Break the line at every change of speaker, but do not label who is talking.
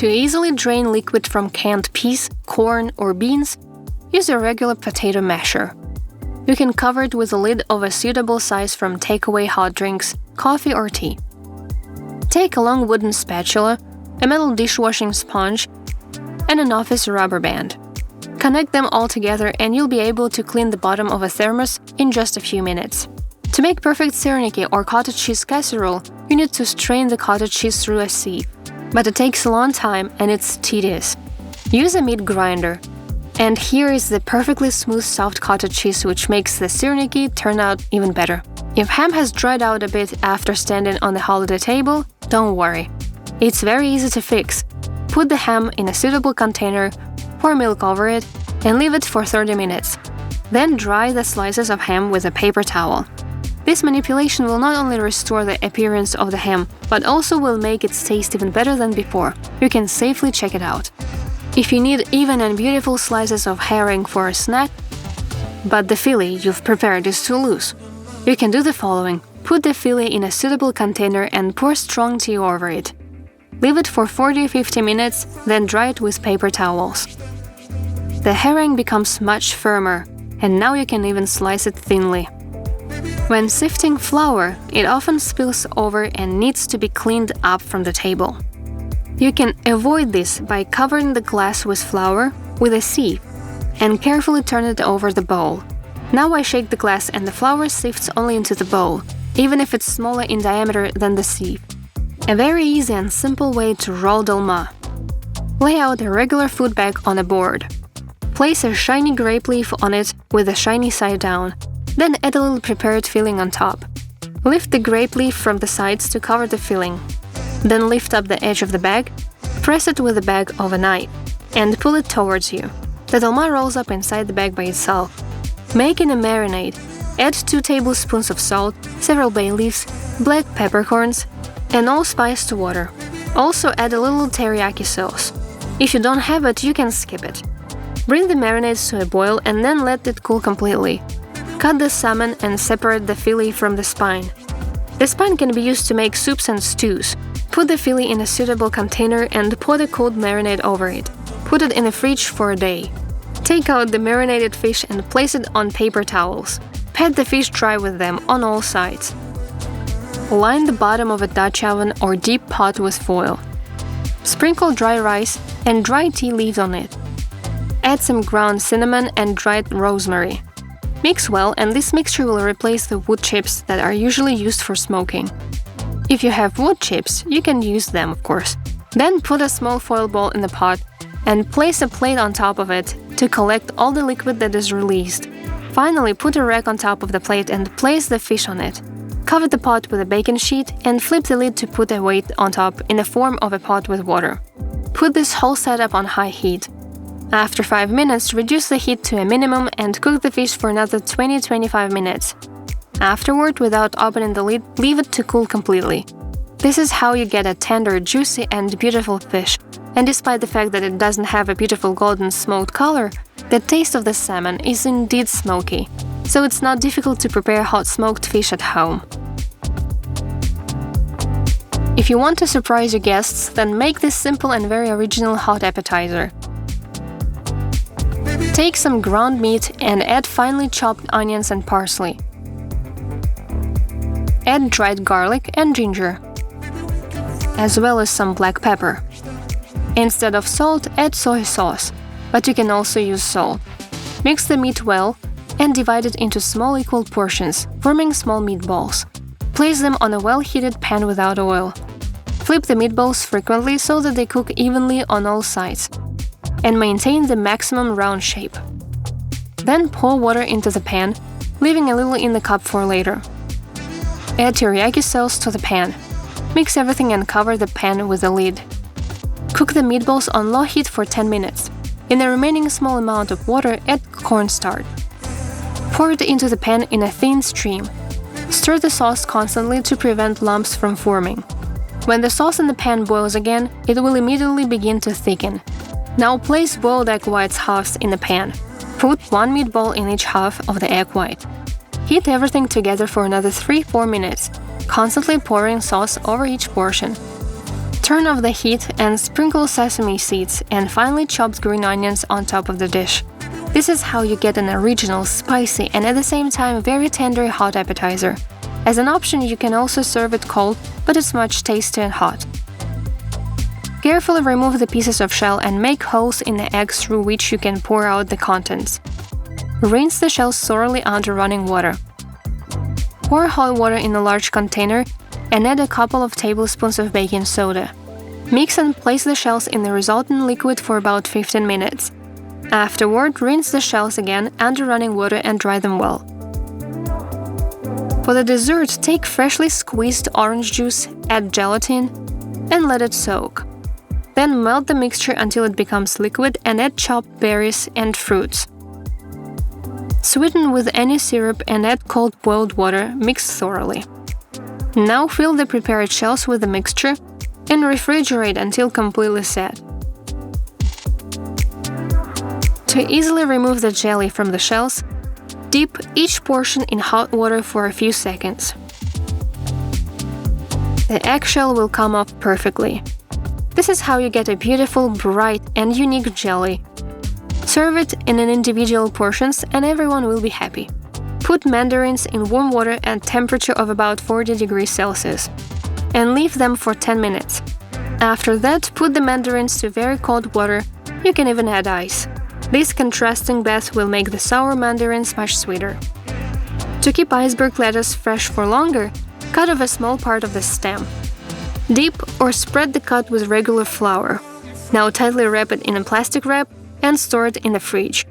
To easily drain liquid from canned peas, corn, or beans, use a regular potato masher. You can cover it with a lid of a suitable size from takeaway hot drinks, coffee, or tea. Take a long wooden spatula, a metal dishwashing sponge, and an office rubber band. Connect them all together and you'll be able to clean the bottom of a thermos in just a few minutes. To make perfect syrniki or cottage cheese casserole, you need to strain the cottage cheese through a sieve. But it takes a long time and it's tedious. Use a meat grinder. And here is the perfectly smooth soft cottage cheese which makes the syrniki turn out even better. If ham has dried out a bit after standing on the holiday table, don't worry. It's very easy to fix. Put the ham in a suitable container, pour milk over it, and leave it for 30 minutes. Then dry the slices of ham with a paper towel. This manipulation will not only restore the appearance of the ham, but also will make its taste even better than before. You can safely check it out. If you need even and beautiful slices of herring for a snack, but the fillet you've prepared is too loose, you can do the following. Put the fillet in a suitable container and pour strong tea over it. Leave it for 40–50 minutes, then dry it with paper towels. The herring becomes much firmer, and now you can even slice it thinly. When sifting flour, it often spills over and needs to be cleaned up from the table. You can avoid this by covering the glass with flour with a sieve and carefully turn it over the bowl. Now I shake the glass and the flour sifts only into the bowl, even if it's smaller in diameter than the sieve. A very easy and simple way to roll dolma. Lay out a regular food bag on a board. Place a shiny grape leaf on it with the shiny side down, then add a little prepared filling on top. Lift the grape leaf from the sides to cover the filling. Then lift up the edge of the bag, press it with the bag of a knife, and pull it towards you. The dolma rolls up inside the bag by itself. Making a marinade, add 2 tablespoons of salt, several bay leaves, black peppercorns, and allspice to water. Also add a little teriyaki sauce. If you don't have it, you can skip it. Bring the marinades to a boil and then let it cool completely. Cut the salmon and separate the fillet from the spine. The spine can be used to make soups and stews. Put the fillet in a suitable container and pour the cold marinade over it. Put it in the fridge for a day. Take out the marinated fish and place it on paper towels. Pat the fish dry with them on all sides. Line the bottom of a Dutch oven or deep pot with foil. Sprinkle dry rice and dry tea leaves on it. Add some ground cinnamon and dried rosemary. Mix well, and this mixture will replace the wood chips that are usually used for smoking. If you have wood chips, you can use them, of course. Then put a small foil ball in the pot and place a plate on top of it to collect all the liquid that is released. Finally, put a rack on top of the plate and place the fish on it. Cover the pot with a baking sheet and flip the lid to put a weight on top in the form of a pot with water. Put this whole setup on high heat. After 5 minutes, reduce the heat to a minimum and cook the fish for another 20–25 minutes. Afterward, without opening the lid, leave it to cool completely. This is how you get a tender, juicy and beautiful fish. And despite the fact that it doesn't have a beautiful golden smoked color, the taste of the salmon is indeed smoky. So it's not difficult to prepare hot smoked fish at home. If you want to surprise your guests, then make this simple and very original hot appetizer. Take some ground meat and add finely chopped onions and parsley. Add dried garlic and ginger, as well as some black pepper. Instead of salt, add soy sauce, but you can also use salt. Mix the meat well and divide it into small equal portions, forming small meatballs. Place them on a well-heated pan without oil. Flip the meatballs frequently so that they cook evenly on all sides, and maintain the maximum round shape. Then pour water into the pan, leaving a little in the cup for later. Add teriyaki sauce to the pan. Mix everything and cover the pan with a lid. Cook the meatballs on low heat for 10 minutes. In the remaining small amount of water, add cornstarch. Pour it into the pan in a thin stream. Stir the sauce constantly to prevent lumps from forming. When the sauce in the pan boils again, it will immediately begin to thicken. Now place boiled egg whites halves in the pan. Put 1 meatball in each half of the egg white. Heat everything together for another 3–4 minutes, constantly pouring sauce over each portion. Turn off the heat and sprinkle sesame seeds and finely chopped green onions on top of the dish. This is how you get an original, spicy, and at the same time very tender hot appetizer. As an option, you can also serve it cold, but it's much tastier and hot. Carefully remove the pieces of shell and make holes in the eggs through which you can pour out the contents. Rinse the shells thoroughly under running water. Pour hot water in a large container and add a couple of tablespoons of baking soda. Mix and place the shells in the resultant liquid for about 15 minutes. Afterward, rinse the shells again under running water and dry them well. For the dessert, take freshly squeezed orange juice, add gelatin, and let it soak. Then melt the mixture until it becomes liquid and add chopped berries and fruits. Sweeten with any syrup and add cold boiled water, mixed thoroughly. Now fill the prepared shells with the mixture and refrigerate until completely set. To easily remove the jelly from the shells, dip each portion in hot water for a few seconds. The eggshell will come off perfectly. This is how you get a beautiful, bright, and unique jelly. Serve it in individual portions and everyone will be happy. Put mandarins in warm water at temperature of about 40 degrees Celsius and leave them for 10 minutes. After that, put the mandarins to very cold water. You can even add ice. This contrasting bath will make the sour mandarins much sweeter. To keep iceberg lettuce fresh for longer, cut off a small part of the stem. Dip or spread the cut with regular flour. Now tightly wrap it in a plastic wrap and store it in the fridge.